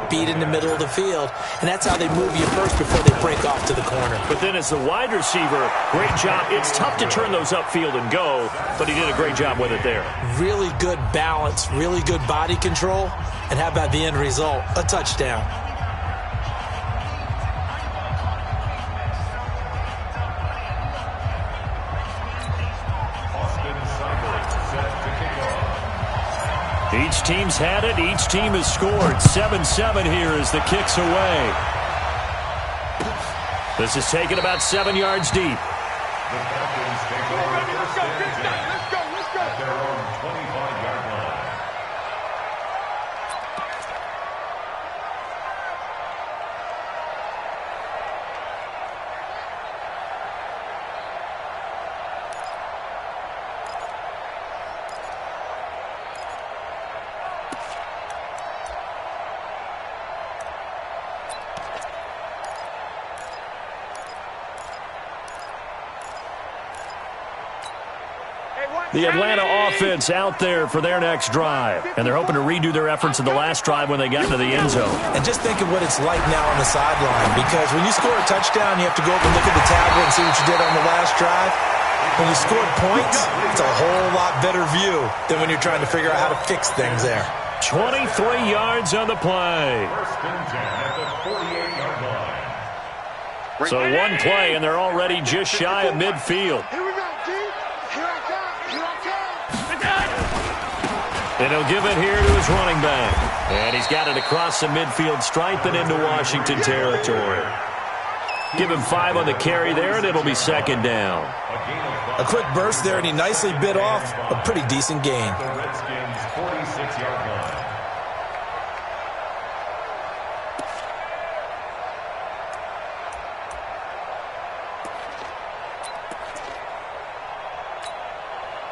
speed in the middle of the field, and that's how they move you first before they break off to the corner. But then as the wide receiver, great job. It's tough to turn those upfield and go, but he did a great job with it there. Really good balance, really good body control, and how about the end result? A touchdown. Each team's had it. Each team has scored. 7-7 here as the kick's away. This is taken about 7 yards deep. The Falcons take over first and 10 at their own 25-yard line. The Atlanta offense out there for their next drive. And they're hoping to redo their efforts in the last drive when they got into the end zone. And just think of what it's like now on the sideline, because when you score a touchdown, you have to go up and look at the tablet and see what you did on the last drive. When you scored points, it's a whole lot better view than when you're trying to figure out how to fix things there. 23 yards on the play. First and 10 at the 48-yard line. So one play, and they're already just shy of midfield. And he'll give it here to his running back. And he's got it across the midfield stripe and into Washington territory. Give him 5 on the carry there, and it'll be second down. A quick burst there, and he nicely bit off a pretty decent gain. The Redskins' 46-yard line.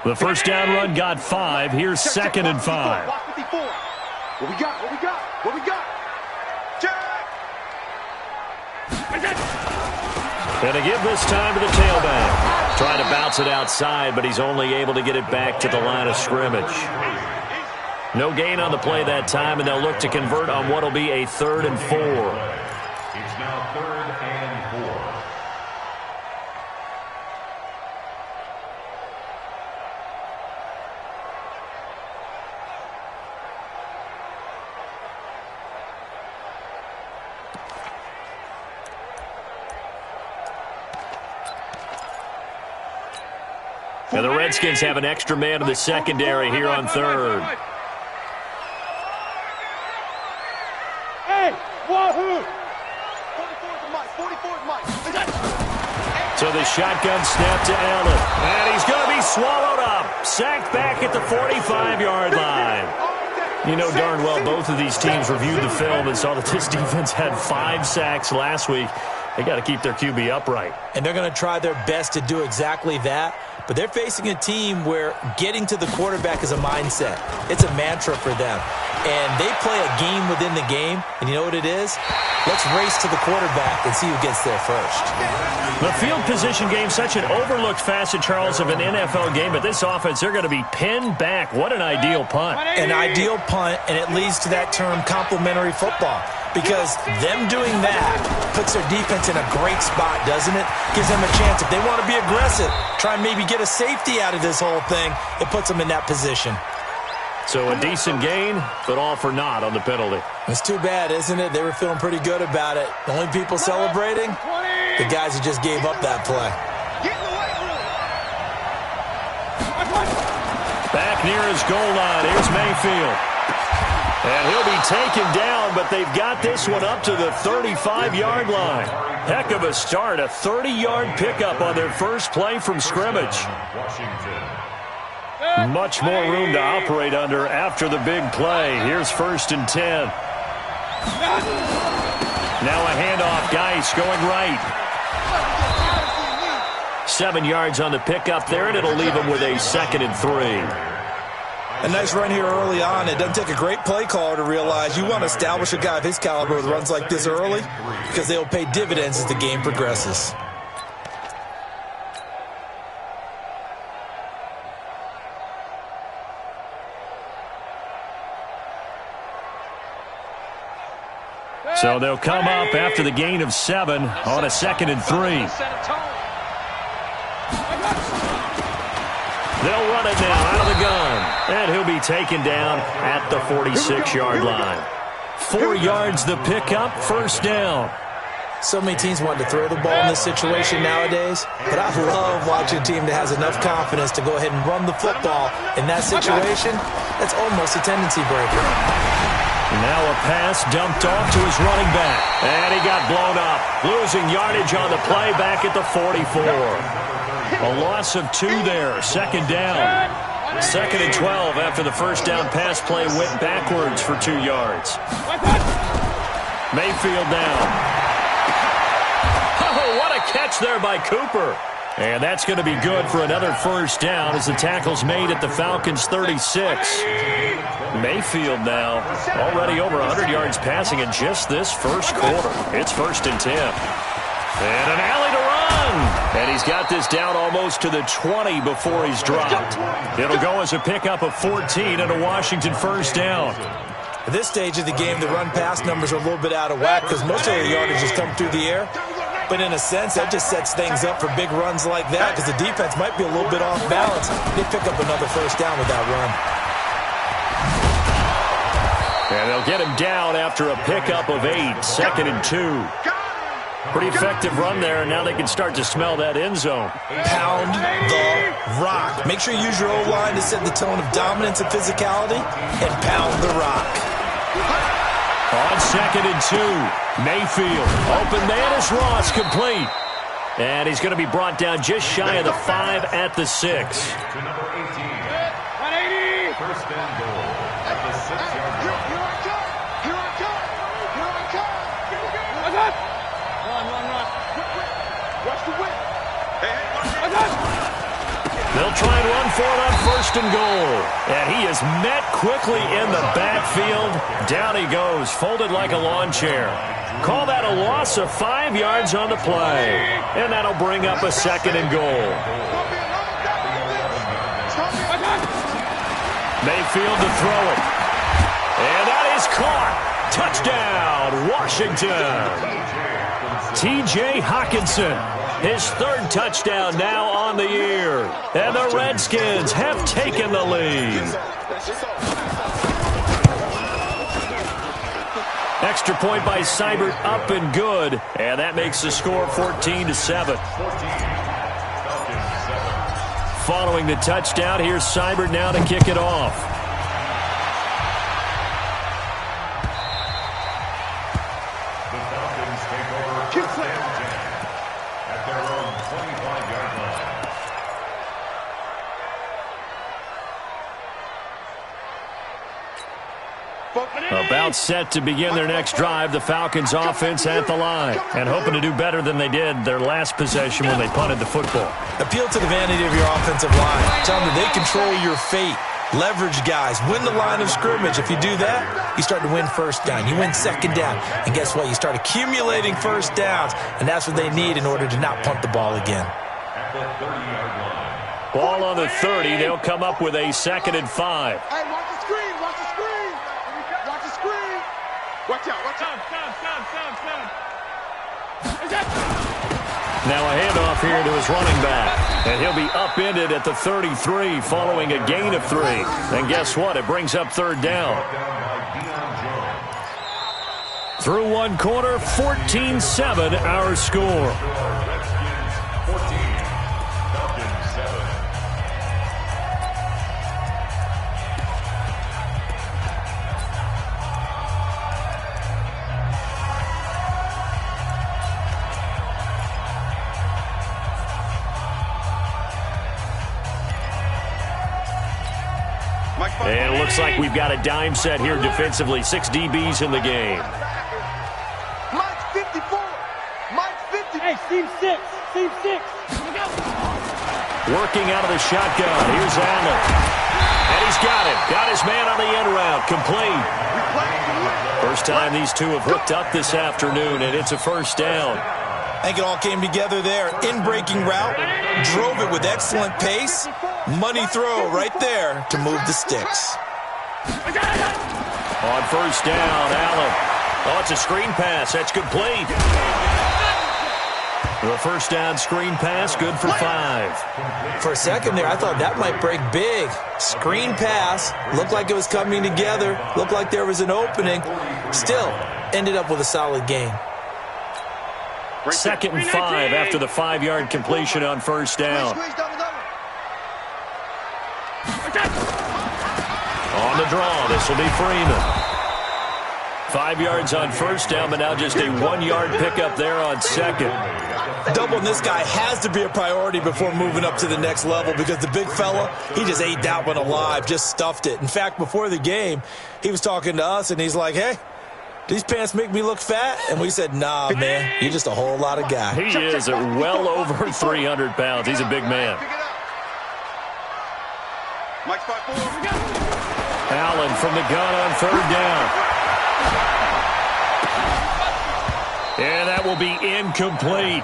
The first down run got 5. Here's second and 5. What we got? What we got? What we got? And to give this time to the tailback. Trying to bounce it outside, but he's only able to get it back to the line of scrimmage. No gain on the play that time, and they'll look to convert on what will be a 3rd and 4. It's now 3rd and 4. And the Redskins have an extra man in the secondary here on 3rd. Hey, wahoo! 44 is Mike. 44 is Mike. So the shotgun snap to Allen. And he's going to be swallowed up. Sacked back at the 45-yard line. You know darn well both of these teams reviewed the film and saw that this defense had 5 sacks last week. They got to keep their QB upright. And they're going to try their best to do exactly that. But they're facing a team where getting to the quarterback is a mindset. It's a mantra for them. And they play a game within the game. And you know what it is? Let's race to the quarterback and see who gets there first. The field position game, such an overlooked facet, Charles, of an NFL game. But this offense, they're going to be pinned back. What an ideal punt. An ideal punt, and it leads to that term complementary football. Because them doing that puts their defense in a great spot, doesn't it? Gives them a chance. If they want to be aggressive, try and maybe get a safety out of this whole thing, it puts them in that position. So a decent gain, but all for naught on the penalty. It's too bad, isn't it? They were feeling pretty good about it. The only people celebrating, the guys who just gave up that play. Back near his goal line, here's Mayfield. And he'll be taken down, but they've got this one up to the 35-yard line. Heck of a start, a 30-yard pickup on their first play from scrimmage. Much more room to operate under after the big play. Here's 1st and 10. Now a handoff, Geis going right. 7 yards on the pickup there, and it'll leave him with a 2nd and 3. A nice run here early on. It doesn't take a great play caller to realize you want to establish a guy of his caliber with runs like this early because they'll pay dividends as the game progresses. So they'll come up after the gain of 7 on a 2nd and 3. They'll run it now out of the gun. And he'll be taken down at the 46-yard line. 4 yards the pickup, 1st down. So many teams want to throw the ball in this situation nowadays, but I love watching a team that has enough confidence to go ahead and run the football in that situation. That's almost a tendency breaker. Now a pass dumped off to his running back, and he got blown up, losing yardage on the play back at the 44. A loss of 2 there, 2nd down. 2nd and 12 after the 1st down pass play went backwards for 2 yards. Mayfield now. Oh, what a catch there by Cooper. And that's going to be good for another 1st down as the tackle's made at the Falcons' 36. Mayfield now already over 100 yards passing in just this 1st quarter. It's 1st and 10. And an alley to run. And he's got this down almost to the 20 before he's dropped. It'll go as a pickup of 14 and a Washington 1st down. At this stage of the game, the run-pass numbers are a little bit out of whack because most of the yardage has come through the air. But in a sense, that just sets things up for big runs like that because the defense might be a little bit off balance. They pick up another 1st down with that run. And they'll get him down after a pickup of 8, 2nd and 2. Pretty effective run there, and now they can start to smell that end zone. Pound the rock. Make sure you use your O-line to set the tone of dominance and physicality, and pound the rock. On 2nd and 2, Mayfield. Open man is Ross, complete. And he's going to be brought down just shy of the 5 at the 6. To number 18. 180. 1st and goal at the 6-yard line. Here I come. Run. Watch the whip. They'll try and run for it on 1st and goal. And he is met quickly in the backfield. Down he goes, folded like a lawn chair. Call that a loss of 5 yards on the play. And that'll bring up a 2nd and goal. Mayfield to throw it. And that is caught. Touchdown, Washington. T.J. Hockenson, his 3rd touchdown now on the year. And the Redskins have taken the lead. Extra point by Seibert, up and good. And that makes the score 14-7. Following the touchdown, here's Seibert now to kick it off. About set to begin their next drive, the Falcons offense at the line. And hoping to do better than they did their last possession when they punted the football. Appeal to the vanity of your offensive line. Tell them that they control your fate. Leverage guys. Win the line of scrimmage. If you do that, you start to win 1st down. You win 2nd down. And guess what? You start accumulating 1st downs. And that's what they need in order to not punt the ball again. At the 30-yard line. Ball on the 30. They'll come up with a 2nd and 5. Hey, watch the screen. Watch the screen. Watch the screen. Watch out. Watch out. Now a handoff here to his running back. And he'll be upended at the 33 following a gain of 3. And guess what? It brings up 3rd down. Through 1 quarter, 14-7 our score. Redskins 14, Falcons 7. And it looks like we've got a dime set here defensively. 6 DBs in the game. Mike's 54. Mike's 50. Hey, Steve 6. Steve 6. Working out of the shotgun. Here's Allen. And he's got it. Got his man on the end route. Complete. First time these two have hooked up this afternoon, and it's a 1st down. I think it all came together there. In-breaking route. Drove it with excellent pace. Money throw right there to move the sticks. On 1st down, Allen. Oh, it's a screen pass. That's complete. The first down screen pass, good for 5. For a second there, I thought that might break big. Screen pass, looked like it was coming together, looked like there was an opening. Still, ended up with a solid gain. Second and 5 after the 5-yard completion on first down. On the draw, this will be Freeman. 5 yards on first down, but now just a 1-yard pickup there on second. Doubling this guy has to be a priority before moving up to the next level because the big fella, he just ate that one alive, just stuffed it. In fact, before the game, he was talking to us, and he's like, hey, these pants make me look fat? And we said, nah, man, you're just a whole lot of guy. He is well over 300 pounds. He's a big man. Allen from the gun on third down. And that will be incomplete.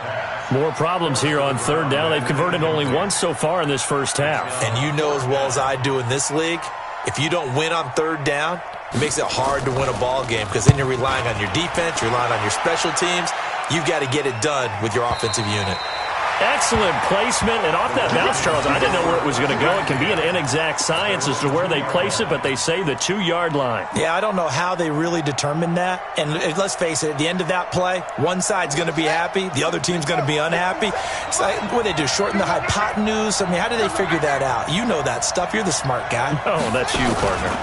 More problems here on third down. They've converted only once so far in this first half. And you know as well as I do in this league, if you don't win on third down, it makes it hard to win a ball game because then you're relying on your defense, you're relying on your special teams. You've got to get it done with your offensive unit. Excellent placement, and off that bounce, Charles, I didn't know where it was going to go. It can be an inexact science as to where they place it, but they say the 2-yard line. Yeah, I don't know how they really determined that. And let's face it, at the end of that play, one side's going to be happy, the other team's going to be unhappy. It's like, what do they do, shorten the hypotenuse? I mean, how do they figure that out? You know that stuff. You're the smart guy. Oh, that's you, partner.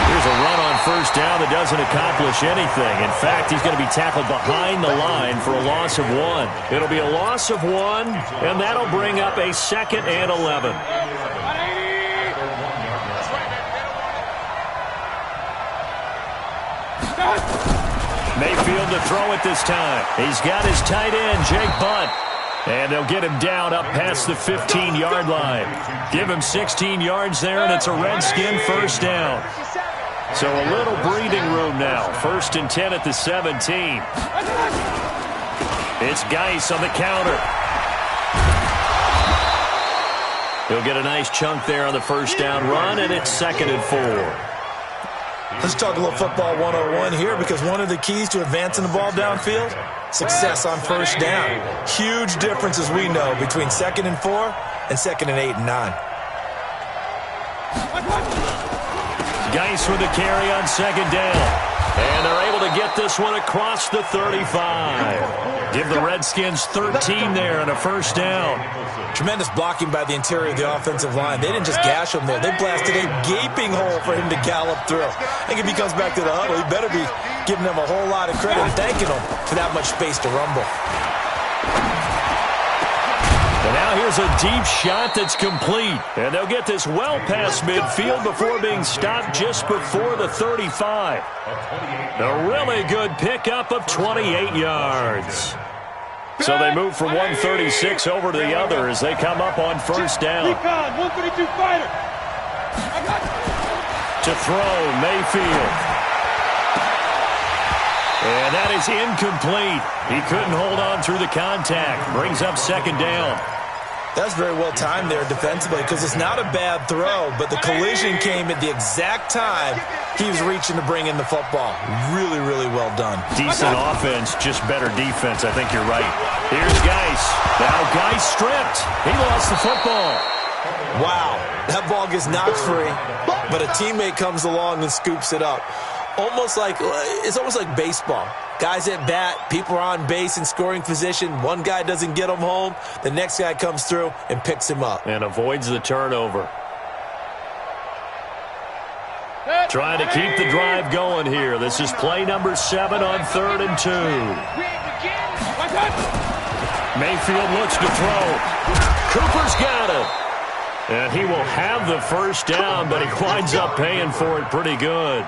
Here's a run on first down that doesn't accomplish anything. In fact, he's going to be tackled behind the line for a loss of 1. It'll be a loss of 1, and that'll bring up a 2nd and 11. Mayfield to throw it this time. He's got his tight end, Jake Bunt. And they'll get him down up past the 15-yard line. Give him 16 yards there, and it's a Redskin first down. So a little breathing room now. 1st and 10 at the 17. It's Geis on the counter. He'll get a nice chunk there on the first down run, and it's 2nd and 4. Let's talk a little football 101 here because one of the keys to advancing the ball downfield, success on first down. Huge difference, as we know, between 2nd and 4 and 2nd and 8 and 9. Geis with the carry on 2nd down. And they're able to get this one across the 35. Give the Redskins 13 there and a first down. Tremendous blocking by the interior of the offensive line. They didn't just gash him there. They blasted a gaping hole for him to gallop through. I think if he comes back to the huddle, he better be giving them a whole lot of credit and thanking them for that much space to rumble. And now here's a deep shot that's complete. And they'll get this well past midfield before being stopped just before the 35. A really good pickup of 28 yards. So they move from 136 over to the other as they come up on first down. 132 fighter. To throw, Mayfield. And that is incomplete. He couldn't hold on through the contact. Brings up 2nd down. That's very well timed there defensively because it's not a bad throw, but the collision came at the exact time he was reaching to bring in the football. Really, really well done. Decent offense, just better defense. I think you're right. Here's Geis. Now Geis stripped. He lost the football. Wow, that ball gets knocked free, but a teammate comes along and scoops it up. It's almost like baseball. Guys at bat, people are on base in scoring position. One guy doesn't get him home. The next guy comes through and picks him up. And avoids the turnover. Trying to keep the drive going here. This is play number 7 on 3rd and 2. Mayfield looks to throw. Cooper's got it. And he will have the first down, but he winds up paying for it pretty good.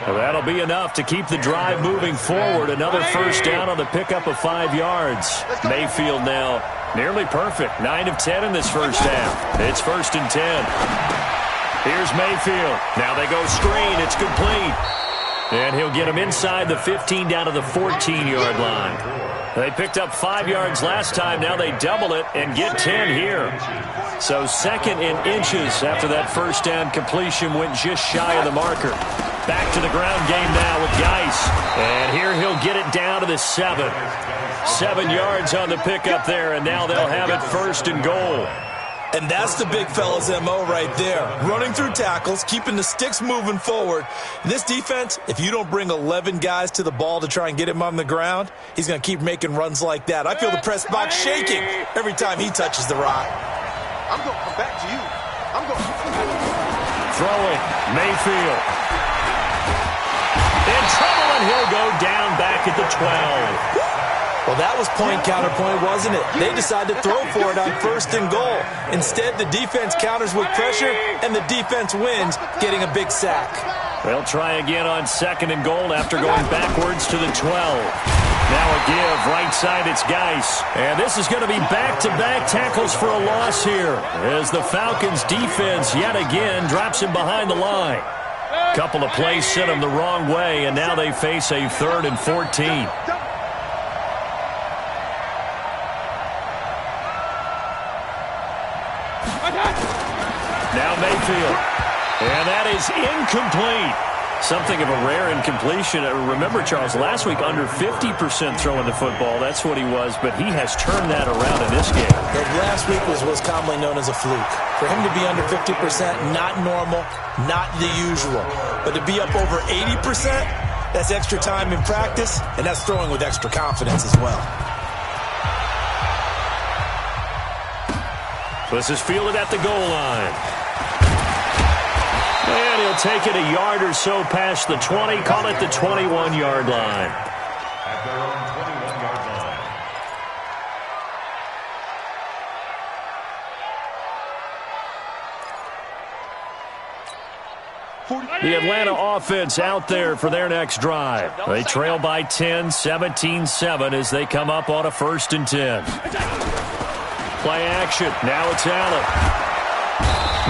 That'll be enough to keep the drive moving forward. Another first down on the pickup of 5 yards. Mayfield now nearly perfect. 9 of 10 in this first half. It's 1st and 10. Here's Mayfield. Now they go screen. It's complete. And he'll get him inside the 15 down to the 14-yard line. They picked up 5 yards last time. Now they double it and get 10 here. So 2nd in inches after that first down completion went just shy of the marker. Back to the ground game now with Geis. And here he'll get it down to the 7. 7 yards on the pickup there, and now they'll have it 1st and goal. And that's the big fella's MO right there. Running through tackles, keeping the sticks moving forward. This defense, if you don't bring 11 guys to the ball to try and get him on the ground, he's going to keep making runs like that. I feel the press box shaking every time he touches the rock. I'm going to come back to you. I'm going to... Throwing, Mayfield. In trouble, and he'll go down back at the 12. Well, that was point counterpoint, wasn't it? They decided to throw for it on 1st and goal. Instead, the defense counters with pressure, and the defense wins, getting a big sack. They'll try again on 2nd and goal after going backwards to the 12. Now a give, right side, it's Geis. And this is going to be back-to-back tackles for a loss here, as the Falcons' defense yet again drops him behind the line. Couple of plays sent him the wrong way, and now they face a 3rd and 14. Now Mayfield. And that is incomplete. Something of a rare incompletion. Remember, Charles, last week under 50% throwing the football. That's what he was, but he has turned that around in this game. But last week was what's commonly known as a fluke. For him to be under 50%, not normal, not the usual. But to be up over 80%, that's extra time in practice, and that's throwing with extra confidence as well. This is fielded at the goal line. And he'll take it a yard or so past the 20, call it the 21-yard line. At their own 21-yard line. The Atlanta offense out there for their next drive. They trail by 10, 17-7 as they come up on a 1st and 10. Play action. Now it's Allen.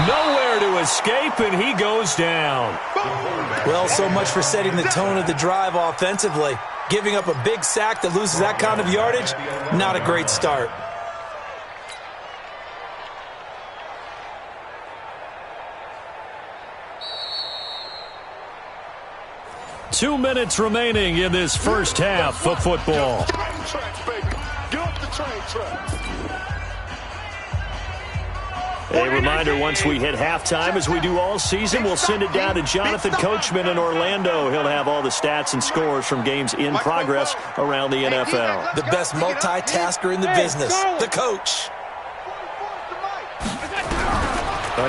Nowhere to escape, and he goes down. Well, so much for setting the tone of the drive offensively. Giving up a big sack that loses that kind of yardage, not a great start. Two minutes remaining in this first half of football. Get off the tracks, baby. Get off the train tracks. A reminder, once we hit halftime, as we do all season, we'll send it down to Jonathan Coachman in Orlando. He'll have all the stats and scores from games in progress around the NFL. The best multitasker in the business, the coach.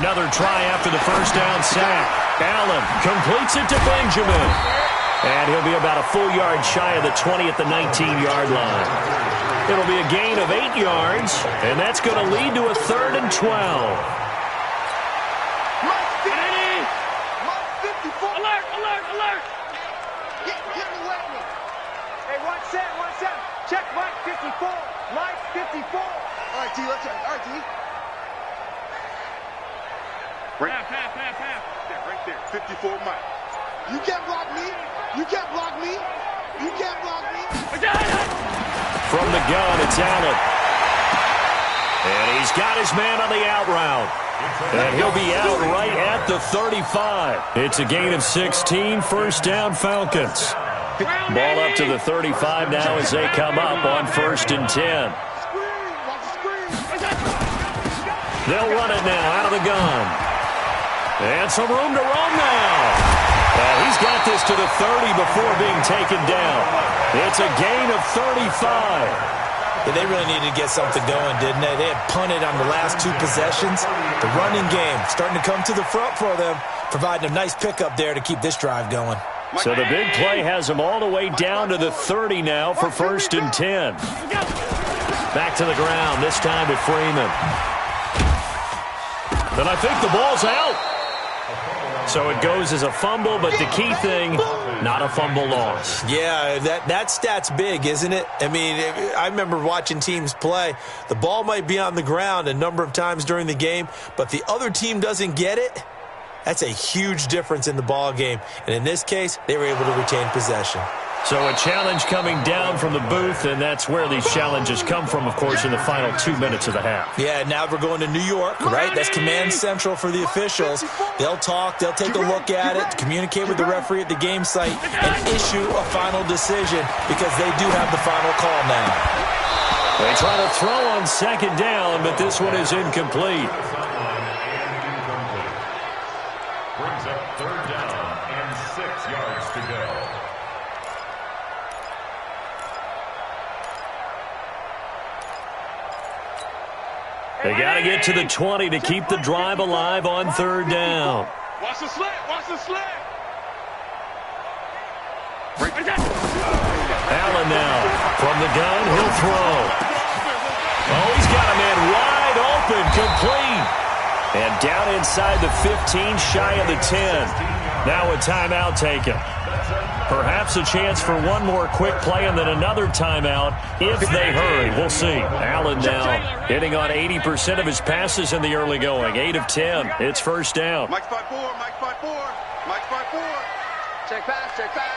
Another try after the first down sack. Allen completes it to Benjamin. And he'll be about a full yard shy of the 20 at the 19-yard line. It'll be a gain of 8 yards, and that's going to lead to a 3rd and 12. Alert, alert, alert. Get me with me. Hey, 1-7. Check Mike 54. Mike 54. All right, T, let's go. All right, T. Half. There, right there. 54 Mike. You can't block me. You can't block me. You can't block me. From the gun, it's Allen. And he's got his man on the out route. And he'll be out right at the 35. It's a gain of 16, 1st down Falcons. Ball up to the 35 now as they come up on 1st and 10. They'll run it now out of the gun. And some room to roam now. He's got this to the 30 before being taken down. It's a gain of 35. Yeah, they really needed to get something going, didn't they? They had punted on the last 2 possessions. The running game starting to come to the front for them, providing a nice pickup there to keep this drive going. So the big play has them all the way down to the 30 now for 1st and 10. Back to the ground, this time to Freeman. And I think the ball's out. So it goes as a fumble, but the key thing, not a fumble loss. Yeah, that stat's big, isn't it? I mean, I remember watching teams play. The ball might be on the ground a number of times during the game, but the other team doesn't get it. That's a huge difference in the ball game. And in this case, they were able to retain possession. So a challenge coming down from the booth, and that's where these challenges come from, of course, in the final 2 minutes of the half. Yeah, now we're going to New York, right? That's command central for the officials. They'll talk, they'll take a look at it, communicate with the referee at the game site, and issue a final decision because they do have the final call now. They try to throw on second down, but this one is incomplete. Brings up third down and 6 yards to go. They got to get to the 20 to keep the drive alive on third down. Watch the slant. Watch the slant. Allen now from the gun. He'll throw. Oh, he's got a man wide open, complete. And down inside the 15, shy of the 10. Now a timeout taken. Perhaps a chance for one more quick play and then another timeout if they hurry. We'll see. Allen now hitting on 80% of his passes in the early going. 8 of 10. It's first down. Mike 5-4. Mike 5-4. Mike 5-4. Check back, check back.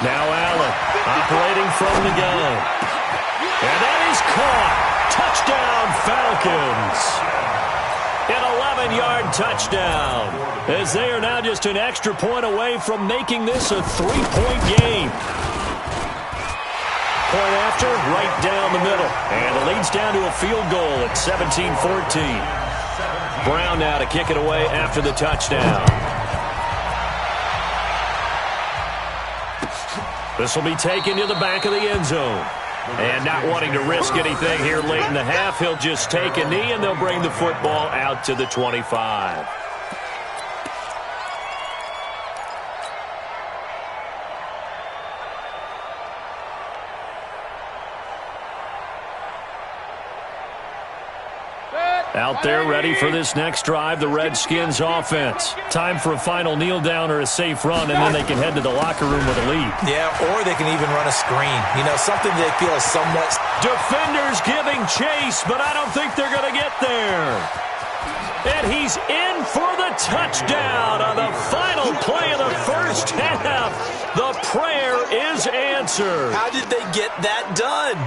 Now Allen operating from the gun. And that is caught. Touchdown, Falcons. An 11-yard touchdown, as they are now just an extra point away from making this a 3-point game. Point after, right down the middle. And it leads down to a field goal at 17-14. Brown now to kick it away after the touchdown. This will be taken to the back of the end zone. And not wanting to risk anything here late in the half, he'll just take a knee, and they'll bring the football out to the 25. Out there ready for this next drive, the Redskins offense. Time for a final kneel down or a safe run, and then they can head to the locker room with a lead. Yeah, or they can even run a screen. You know, something they feel is somewhat... Defenders giving chase, but I don't think they're going to get there. And he's in for the touchdown on the final play of the first half. The prayer is answered. How did they get that done?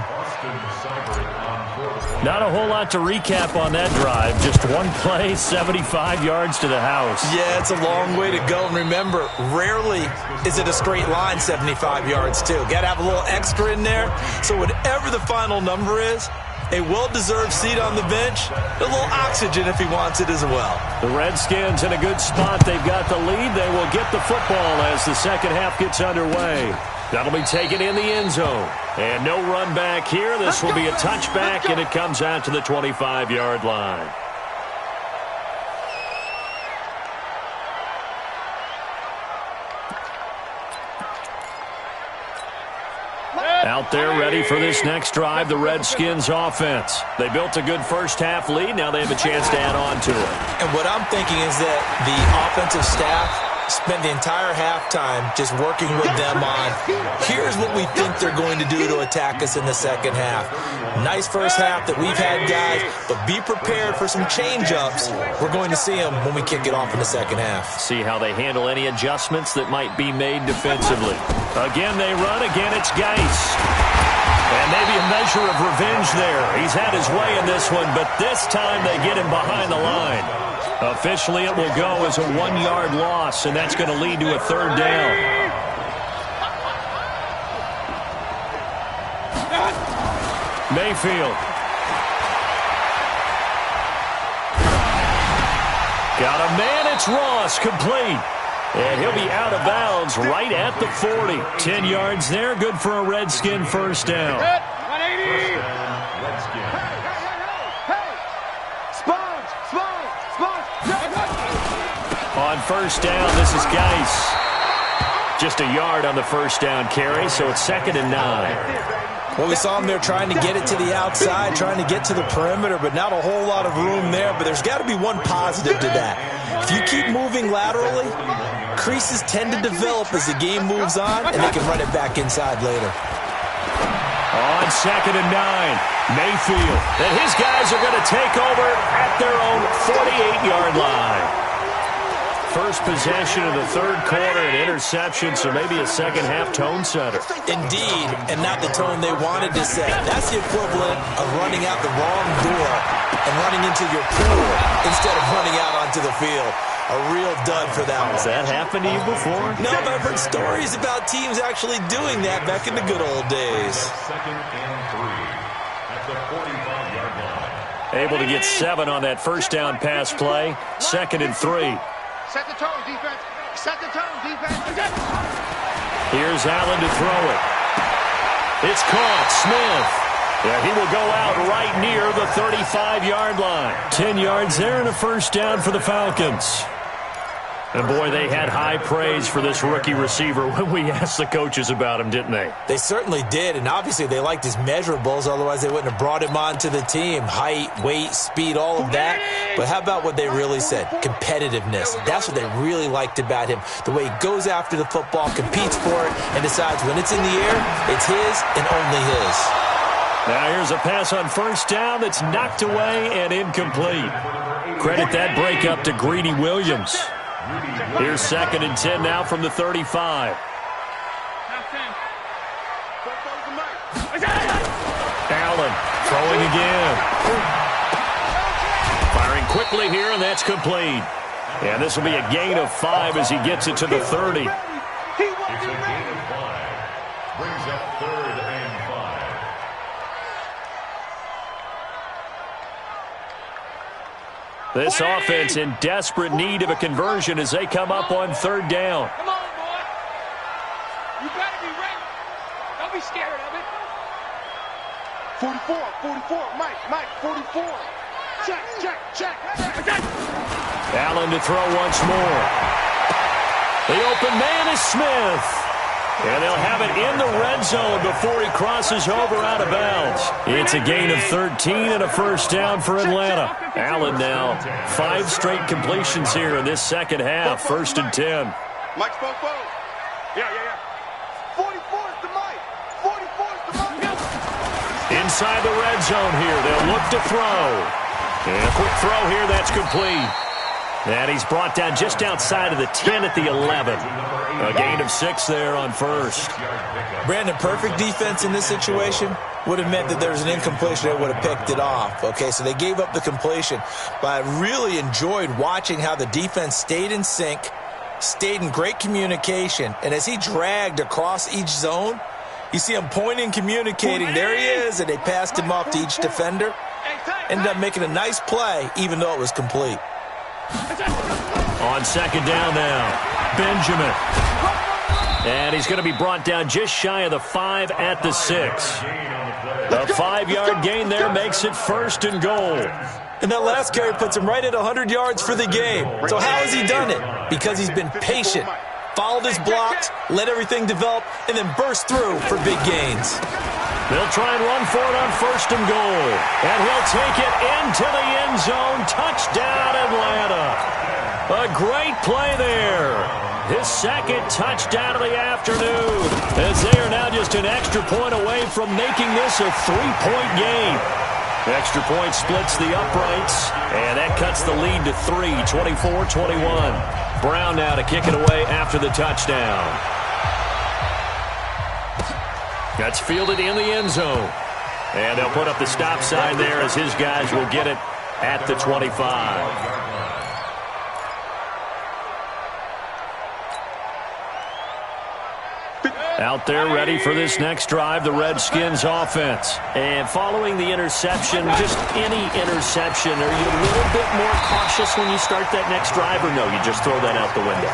Not a whole lot to recap on that drive. Just one play, 75 yards to the house. Yeah, it's a long way to go. And remember, rarely is it a straight line 75 yards, too. Got to have a little extra in there. So whatever the final number is, a well-deserved seat on the bench, a little oxygen if he wants it as well. The Redskins in a good spot. They've got the lead. They will get the football as the second half gets underway. That'll be taken in the end zone. And no run back here. This will be a touchback, and it comes out to the 25-yard line. Out there ready for this next drive, the Redskins offense. They built a good first-half lead. Now they have a chance to add on to it. And what I'm thinking is that the offensive staff spent the entire halftime just working with them on, here's what we think they're going to do to attack us in the second half. Nice first half that we've had, guys, but be prepared for some change-ups. We're going to see them when we kick it off in the second half. See how they handle any adjustments that might be made defensively. Again, they run. Again, it's Geis. And maybe a measure of revenge there. He's had his way in this one, but this time they get him behind the line. Officially, it will go as a 1-yard loss, and that's going to lead to a third down. Mayfield. Got a man, it's Ross, complete. And he'll be out of bounds right at the 40. 10 yards there, good for a Redskin first down. 180. On first down, this is Geis. Just a yard on the first down carry, so it's 2nd and 9. Well, we saw him there trying to get it to the outside, trying to get to the perimeter, but not a whole lot of room there. But there's got to be one positive to that. If you keep moving laterally, creases tend to develop as the game moves on, and they can run it back inside later. On 2nd and 9, Mayfield. And his guys are going to take over at their own 48-yard line. First possession of the third quarter, an interception, so maybe a second-half tone setter. Indeed, and not the tone they wanted to set. That's the equivalent of running out the wrong door and running into your pool instead of running out onto the field. A real dud for that one. Has that happened to you before? No, but I've heard stories about teams actually doing that back in the good old days. Second and 3 at the 45-yard line. Able to get 7 on that first down pass play. Second and 3. Set the tone, defense. Set the tone, defense. Here's Allen to throw it. It's caught. Smith. Yeah, he will go out right near the 35-yard line. 10 yards there and a first down for the Falcons. And, boy, they had high praise for this rookie receiver when we asked the coaches about him, didn't they? They certainly did, and obviously they liked his measurables. Otherwise, they wouldn't have brought him onto the team. Height, weight, speed, all of that. But how about what they really said? Competitiveness. That's what they really liked about him. The way he goes after the football, competes for it, and decides when it's in the air, it's his and only his. Now here's a pass on first down that's knocked away and incomplete. Credit that breakup to Greedy Williams. Here's second and 10 now from the 35. Allen throwing again. Firing quickly here, and that's complete. And this will be a gain of 5 as he gets it to the 30. It's a gain of 5. Brings up 3rd and 5. This offense in desperate need of a conversion as they come up on third down. Come on, boy. You better be ready. Don't be scared of it. 44, Mike, 44. Check. Allen to throw once more. The open man is Smith. And they'll have it in the red zone before he crosses over out of bounds. It's a gain of 13 and a first down for Atlanta. Allen now 5 straight completions here in this second half. First and 10. Mike's Fofo. Yeah. 44 is the Mike. 44 is the Mike. Inside the red zone here. They'll look to throw. And a quick throw here. That's complete. And he's brought down just outside of the 10 at the 11. A gain of 6 there on first. Brandon, perfect defense in this situation would have meant that there was an incompletion. They would have picked it off. Okay, so they gave up the completion. But I really enjoyed watching how the defense stayed in sync, stayed in great communication. And as he dragged across each zone, you see him pointing, communicating. There he is, and they passed him off to each defender. Ended up making a nice play, even though it was complete. On second down now, Benjamin. And he's going to be brought down just shy of the 5 at the 6. A 5-yard gain there makes it first and goal. And that last carry puts him right at 100 yards for the game. So how has he done it? Because he's been patient, followed his blocks, let everything develop, and then burst through for big gains. They'll try and run for it on first and goal. And he'll take it into the end zone. Touchdown, Atlanta. A great play there. His second touchdown of the afternoon. As they are now just an extra point away from making this a 3-point game. Extra point splits the uprights. And that cuts the lead to 3, 24-21. Brown now to kick it away after the touchdown. That's fielded in the end zone. And they'll put up the stop sign there as his guys will get it at the 25. Out there ready for this next drive, the Redskins offense. And following the interception, just any interception, are you a little bit more cautious when you start that next drive, or no, you just throw that out the window?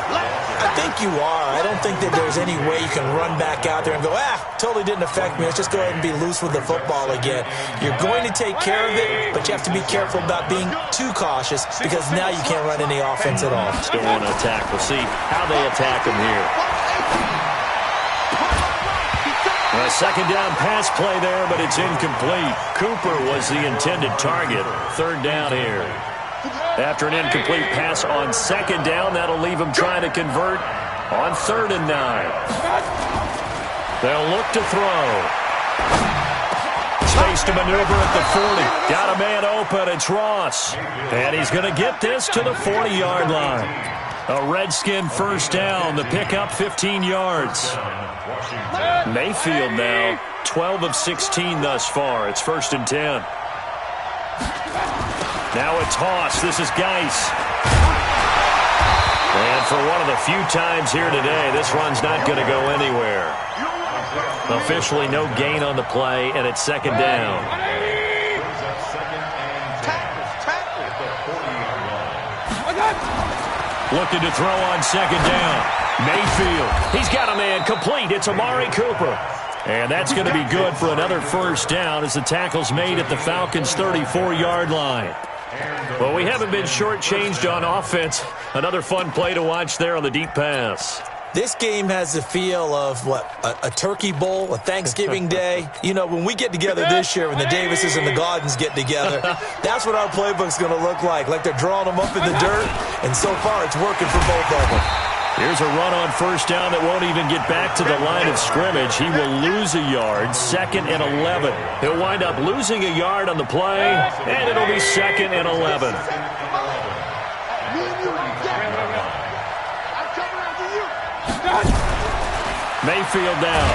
I think you are. I don't think that there's any way you can run back out there and go, totally didn't affect me. Let's just go ahead and be loose with the football again. You're going to take care of it, but you have to be careful about being too cautious because now you can't run any offense at all. Still want to attack. We'll see how they attack him here. A second down pass play there, but it's incomplete. Cooper was the intended target. Third down here. After an incomplete pass on second down, that'll leave him trying to convert on 3rd and 9. They'll look to throw. Space to maneuver at the 40. Got a man open. It's Ross. And he's going to get this to the 40-yard line. A Redskin first down. The pickup 15 yards. Mayfield now 12 of 16 thus far. It's 1st and 10. Now a toss. This is Geis. And for one of the few times here today, this run's not going to go anywhere. Officially no gain on the play, and it's 2nd down. Looking to throw on 2nd down. Mayfield. He's got a man complete. It's Amari Cooper. And that's going to be good for another 1st down as the tackle's made at the Falcons' 34-yard line. Well, we haven't been shortchanged on offense. Another fun play to watch there on the deep pass. This game has the feel of, a turkey bowl, a Thanksgiving day. You know, when we get together this year, when the Davises and the Gardens get together, that's what our playbook's going to look like they're drawing them up in the dirt, and so far it's working for both of them. Here's a run on 1st down that won't even get back to the line of scrimmage. He will lose a yard, 2nd and 11. He'll wind up losing a yard on the play, and it'll be 2nd and 11. Mayfield down.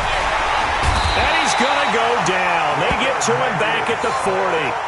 And he's going to go down. They get to him back at the 40.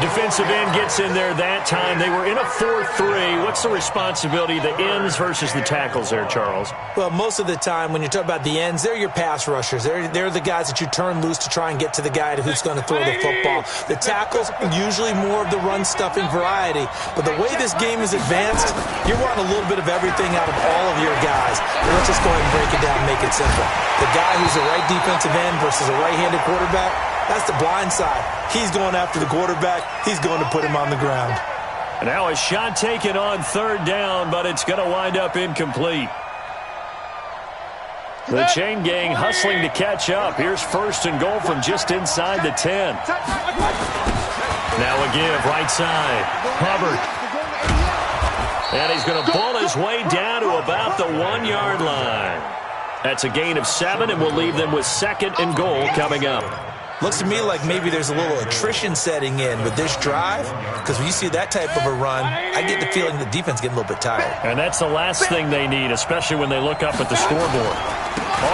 Defensive end gets in there that time. They were in a 4-3. What's the responsibility of the ends versus the tackles there, Charles? Well, most of the time when you talk about the ends, they're your pass rushers. They're the guys that you turn loose to try and get to the guy who's going to throw the football. The tackles, usually more of the run-stuffing variety. But the way this game is advanced, you're wanting a little bit of everything out of all of your guys. And let's just go ahead and break it down and make it simple. The guy who's a right defensive end versus a right-handed quarterback, that's the blind side. He's going after the quarterback. He's going to put him on the ground. And now a shot taken on 3rd down, but it's going to wind up incomplete. The chain gang hustling to catch up. Here's 1st and goal from just inside the 10. Now a give, right side. Hubbard. And he's going to pull his way down to about the 1-yard line. That's a gain of 7, and we'll leave them with 2nd and goal coming up. Looks to me like maybe there's a little attrition setting in with this drive, because when you see that type of a run, I get the feeling the defense getting a little bit tired. And that's the last thing they need, especially when they look up at the scoreboard.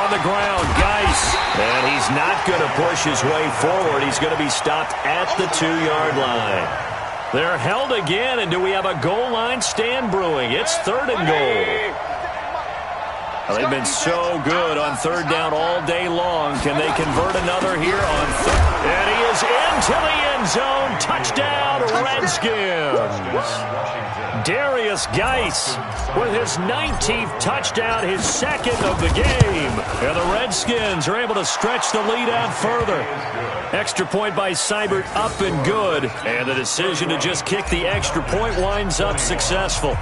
On the ground, Geis. And he's not going to push his way forward. He's going to be stopped at the 2-yard line. They're held again, and do we have a goal line stand brewing? It's 3rd and goal. Well, they've been so good on 3rd down all day long. Can they convert another here on 3rd? And he is into the end zone. Touchdown, Redskins. Darius Geis with his 19th touchdown, his 2nd of the game. And the Redskins are able to stretch the lead out further. Extra point by Seibert up and good. And the decision to just kick the extra point winds up successful.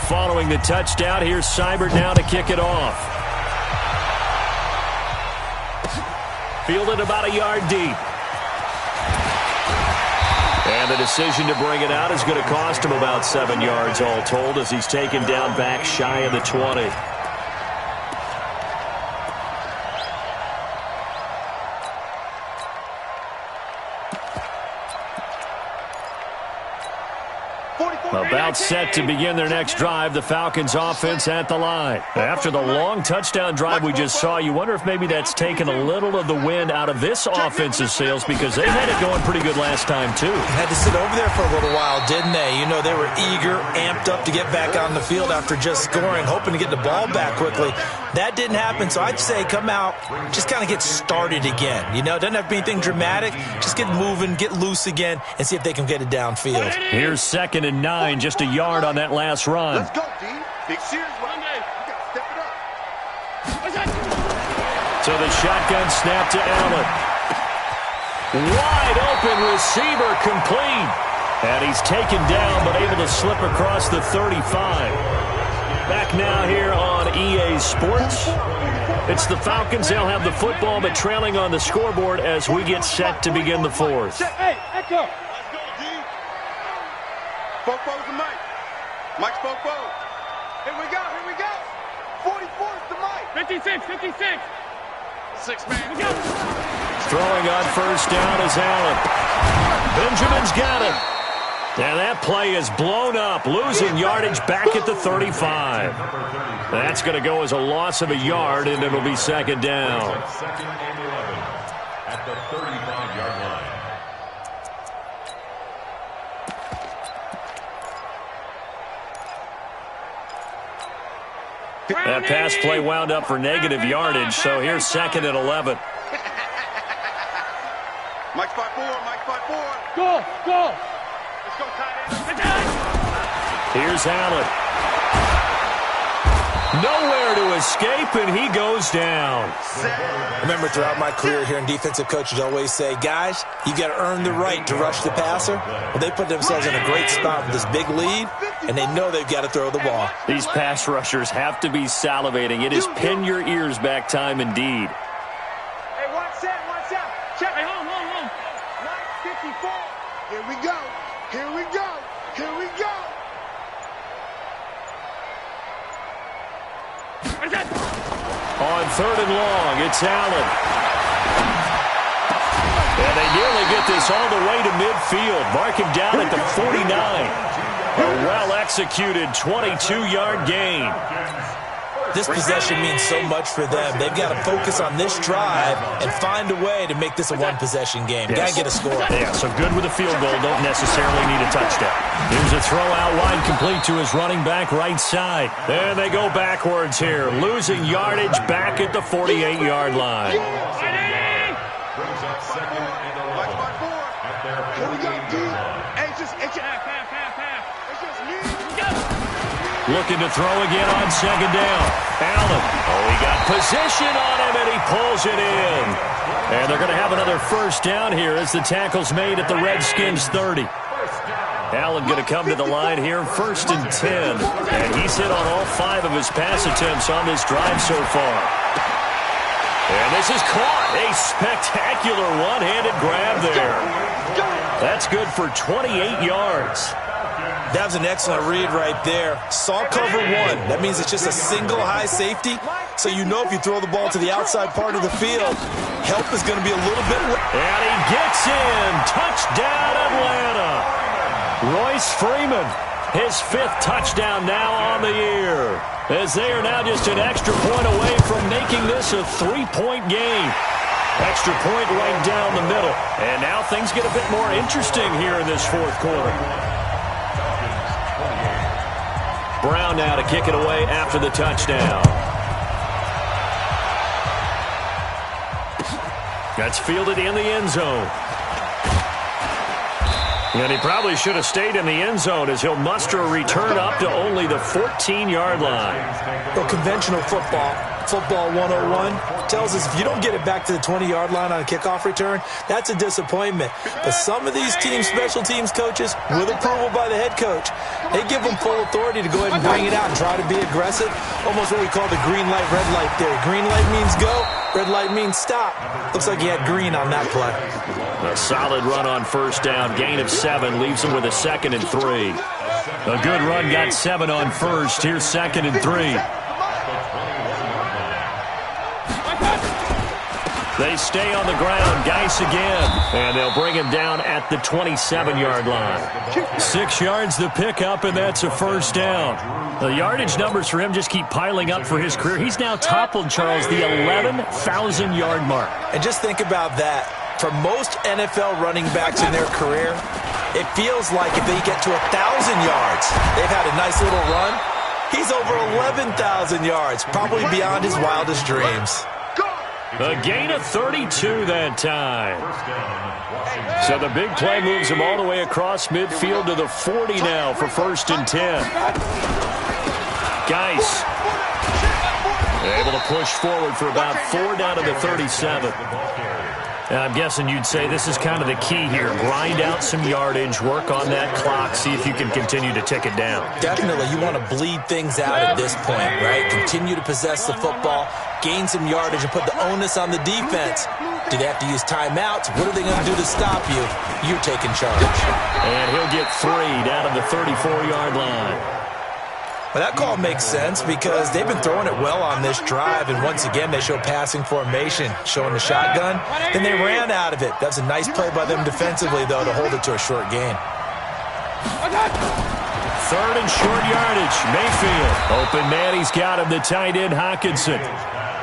Following the touchdown, here's Seibert now to kick it off. Fielded about a yard deep. And the decision to bring it out is going to cost him about 7 yards all told as he's taken down back shy of the 20. About set to begin their next drive, the Falcons offense at the line. After the long touchdown drive we just saw, you wonder if maybe that's taken a little of the wind out of this offensive sails, because they had it going pretty good last time too. Had to sit over there for a little while, didn't they? You know, they were eager, amped up to get back on the field after just scoring, hoping to get the ball back quickly. That didn't happen, so I'd say come out, just kind of get started again. You know, it doesn't have to be anything dramatic. Just get moving, get loose again, and see if they can get it downfield. Here's 2nd and 9, just a yard on that last run. Let's go, D. Big series one day. You got to step it up. So the shotgun snap to Allen. Wide open receiver complete. And he's taken down but able to slip across the 35. Back now here on EA Sports. It's the Falcons. They'll have the football but trailing on the scoreboard as we get set to begin the 4th. Hey, Echo. Let's go, D. Spoke-Bo's the Mike. Mike Spoke-Bo. Here we go, here we go. 44 is the Mike. 56, 56. 6 man. Here we go. Throwing on 1st down is Allen. Benjamin's got it. And that play is blown up, losing yardage back at the 35. That's going to go as a loss of a yard, and it'll be second down. Second and 11 at the 35-yard line. That pass play wound up for negative yardage, so here's second and 11. Mike 5-4, Mike 5-4. Go, go. Let's go, tight end. Here's Allen. Nowhere to escape, and he goes down. Remember, throughout my career here in defensive coaches always say, guys, you got to earn the right to rush the passer. Well, they put themselves in a great spot with this big lead, and they know they've got to throw the ball. These pass rushers have to be salivating. It is pin your ears back time indeed. Hey, one set. Check. Hey, home. Line 54. Here we go. Here we go. Here we go. On third and long, it's Allen. And they nearly get this all the way to midfield. Mark him down at the 49. A well-executed 22-yard gain. This possession means so much for them. They've got to focus on this drive and find a way to make this a one-possession game. Got to get a score. Yeah, so good with a field goal. Don't necessarily need a touchdown. Here's a throw out wide, complete to his running back right side. And they go backwards here, losing yardage back at the 48-yard line. Brings up second and 11 at their 48-yard line. Hey, it's just half. It's just me. Looking to throw again on second down. Allen. Oh, he got position on him, and he pulls it in. And they're going to have another first down here as the tackle's made at the Redskins 30. Allen going to come to the line here, first and 10. And he's hit on all 5 of his pass attempts on this drive so far. And this is caught. A spectacular one-handed grab there. That's good for 28 yards. That was an excellent read right there. Saw cover 1. That means it's just a single high safety. So you know if you throw the ball to the outside part of the field, help is going to be a little bit. And he gets in. Touchdown, Atlanta. Royce Freeman, his 5th touchdown now on the year. As they are now just an extra point away from making this a 3-point game. Extra point right down the middle. And now things get a bit more interesting here in this 4th quarter. Brown now to kick it away after the touchdown. That's fielded in the end zone. And he probably should have stayed in the end zone as he'll muster a return up to only the 14-yard line. Well, conventional football 101, tells us if you don't get it back to the 20-yard line on a kickoff return, that's a disappointment. But some of these teams, special teams coaches, with approval by the head coach, they give them full authority to go ahead and bring it out and try to be aggressive. Almost what we call the green light, red light theory. Green light means go, red light means stop. Looks like he had green on that play. A solid run on first down. Gain of 7 leaves him with a 2nd and 3. A good run got 7 on first. Here's 2nd and 3. They stay on the ground. Geis again. And they'll bring him down at the 27-yard line. 6 yards the pickup, and that's a first down. The yardage numbers for him just keep piling up for his career. He's now toppled, Charles, the 11,000-yard mark. And just think about that. For most NFL running backs in their career, it feels like if they get to 1,000 yards, they've had a nice little run. He's over 11,000 yards, probably beyond his wildest dreams. A gain of 32 that time. So the big play moves him all the way across midfield to the 40 now for first and 10. Geis able to push forward for about 4 down to the 37. And I'm guessing you'd say this is kind of the key here. Grind out some yardage, work on that clock, see if you can continue to tick it down. Definitely. You want to bleed things out at this point, right? Continue to possess the football, gain some yardage, and put the onus on the defense. Do they have to use timeouts? What are they going to do to stop you? You're taking charge. And he'll get 3 down to the 34-yard line. Well, that call makes sense because they've been throwing it well on this drive, and once again they show passing formation, showing the shotgun. Then they ran out of it. That's a nice play by them defensively, though, to hold it to a short gain. Third and short yardage. Mayfield. Open man. He's got him. The tight end, Hawkinson.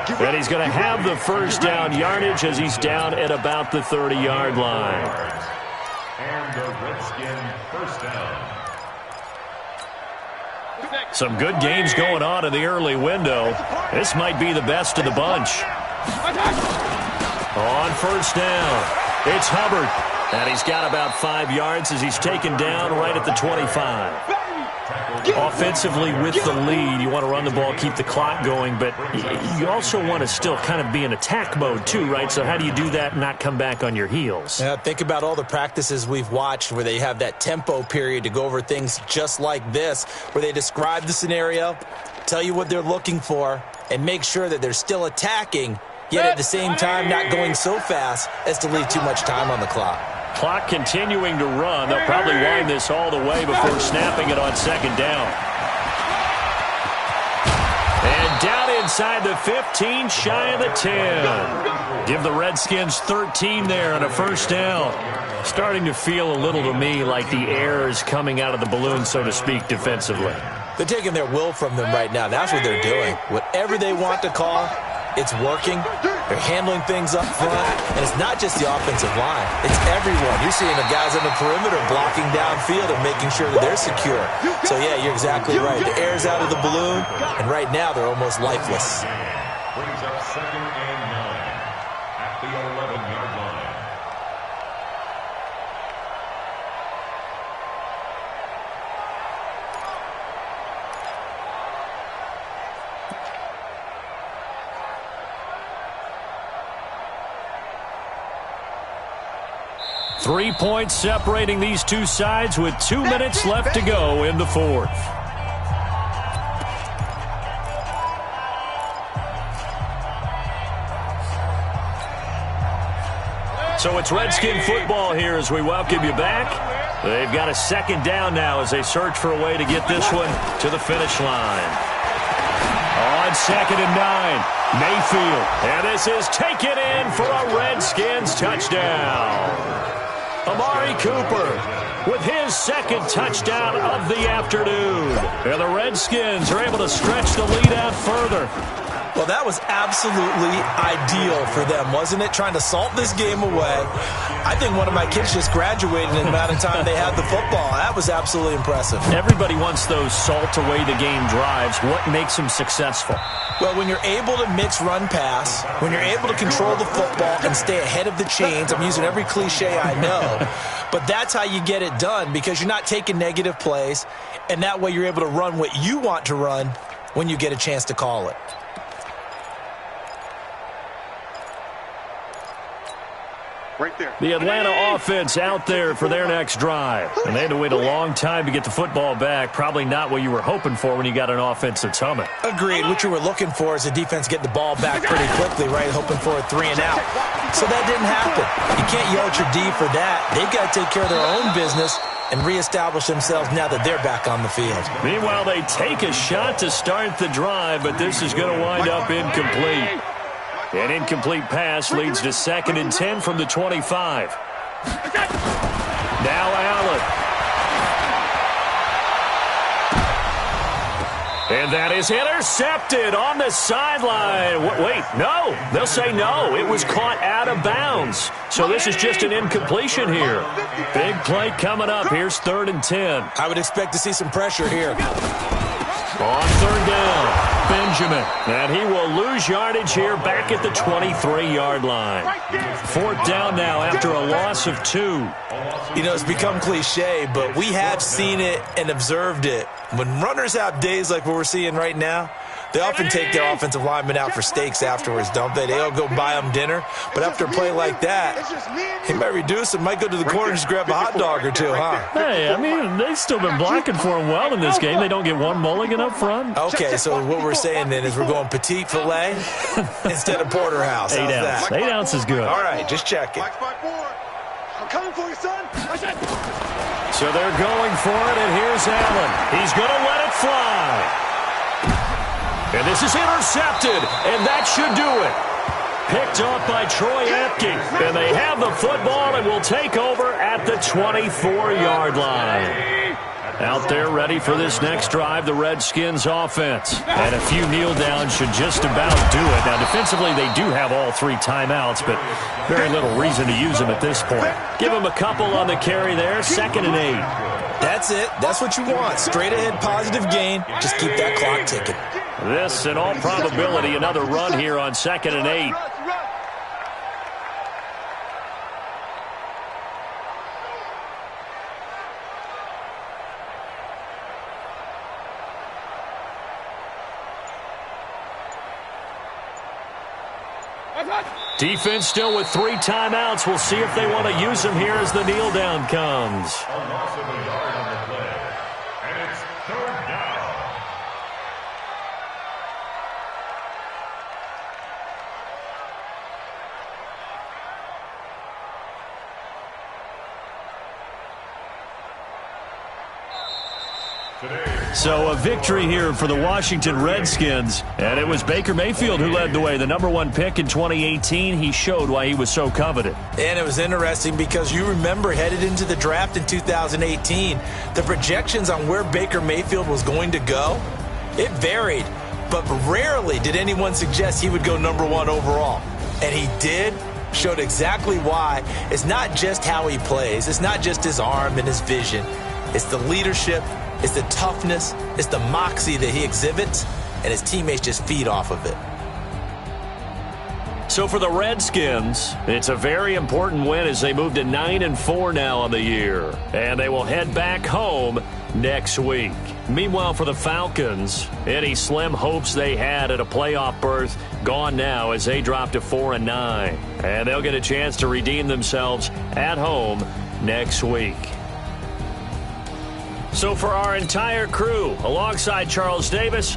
And he's going to have the first down yardage as he's down at about the 30-yard line. And the Redskin first down. Some good games going on in the early window. This might be the best of the bunch. On first down, it's Hubbard. And he's got about 5 yards as he's taken down right at the 25. Offensively with the lead, you want to run the ball, keep the clock going, but you also want to still kind of be in attack mode too, right? So how do you do that and not come back on your heels? Yeah, think about all the practices we've watched where they have that tempo period to go over things just like this, where they describe the scenario, tell you what they're looking for, and make sure that they're still attacking, yet at the same time not going so fast as to leave too much time on the clock. Clock continuing to run. They'll probably wind this all the way before snapping it on second down. And down inside the 15, shy of the 10. Give the Redskins 13 there on a first down. Starting to feel a little to me like the air is coming out of the balloon, so to speak, defensively. They're taking their will from them right now. That's what they're doing. Whatever they want to call, it's working. They're handling things up front. And it's not just the offensive line. It's everyone. You're seeing the guys on the perimeter blocking downfield and making sure that they're secure. So, yeah, you're exactly right. The air's out of the balloon, and right now they're almost lifeless. Brings up 2nd and 9 at the 11-yard line. Three points separating these two sides with 2 minutes left to go in the fourth. So it's Redskin football here as we welcome you back. They've got a second down now as they search for a way to get this one to the finish line. On 2nd and 9, Mayfield. And this is taken in for a Redskins touchdown. Amari Cooper with his second touchdown of the afternoon. And the Redskins are able to stretch the lead out further. Well, that was absolutely ideal for them, wasn't it? Trying to salt this game away. I think one of my kids just graduated in the amount of time they had the football. That was absolutely impressive. Everybody wants those salt-away-the-game drives. What makes them successful? Well, when you're able to mix run-pass, when you're able to control the football and stay ahead of the chains, I'm using every cliche I know, but that's how you get it done because you're not taking negative plays, and that way you're able to run what you want to run when you get a chance to call it. Right there. The Atlanta offense out there for their next drive. And they had to wait a long time to get the football back. Probably not what you were hoping for when you got an offense that's humming. Agreed. What you were looking for is a defense getting the ball back pretty quickly, right? Hoping for a 3 and out. So that didn't happen. You can't yell at your D for that. They've got to take care of their own business and reestablish themselves now that they're back on the field. Meanwhile, they take a shot to start the drive, but this is going to wind up incomplete. An incomplete pass leads to 2nd and 10 from the 25. Now Allen. And that is intercepted on the sideline. Wait, no. They'll say no. It was caught out of bounds. So this is just an incompletion here. Big play coming up. Here's 3rd and 10. I would expect to see some pressure here. On 3rd down. Benjamin. And he will lose yardage here back at the 23-yard line. 4th down now after a loss of 2. You know, it's become cliche, but we have seen it and observed it. When runners have days like what we're seeing right now, they often take their offensive linemen out for steaks afterwards, don't they? They'll go buy them dinner. But after a play like that, he might reduce and might go to the corner and just grab a hot dog or two, huh? Hey, I mean, they've still been blocking for him well in this game. They don't get one mulligan up front. Okay, so what we're saying then is we're going petite filet instead of porterhouse. How's 8 ounce. that? 8 ounce is good. All right, just checking. I'm coming for you, son. So they're going for it, and here's Allen. He's going to let it fly. And this is intercepted, and that should do it. Picked off by Troy Apke, and they have the football and will take over at the 24-yard line. Out there ready for this next drive, the Redskins offense. And a few kneel downs should just about do it. Now, defensively, they do have all 3 timeouts, but very little reason to use them at this point. Give them a couple on the carry there, 2nd and 8. That's it. That's what you want. Straight ahead positive gain. Just keep that clock ticking. This, in all probability, another run here on 2nd and 8. Defense still with 3 timeouts. We'll see if they want to use them here as the kneel down comes. A loss of a yard on the play. And it's 3rd down. So a victory here for the Washington Redskins. And it was Baker Mayfield who led the way. The #1 pick in 2018. He showed why he was so coveted. And it was interesting because you remember headed into the draft in 2018, the projections on where Baker Mayfield was going to go, it varied. But rarely did anyone suggest he would go #1 overall. And he did. Showed exactly why. It's not just how he plays. It's not just his arm and his vision. It's the leadership. It's the toughness, it's the moxie that he exhibits, and his teammates just feed off of it. So for the Redskins, it's a very important win as they move to 9-4 now on the year. And they will head back home next week. Meanwhile, for the Falcons, any slim hopes they had at a playoff berth gone now as they drop to 4-9. And they'll get a chance to redeem themselves at home next week. So for our entire crew, alongside Charles Davis,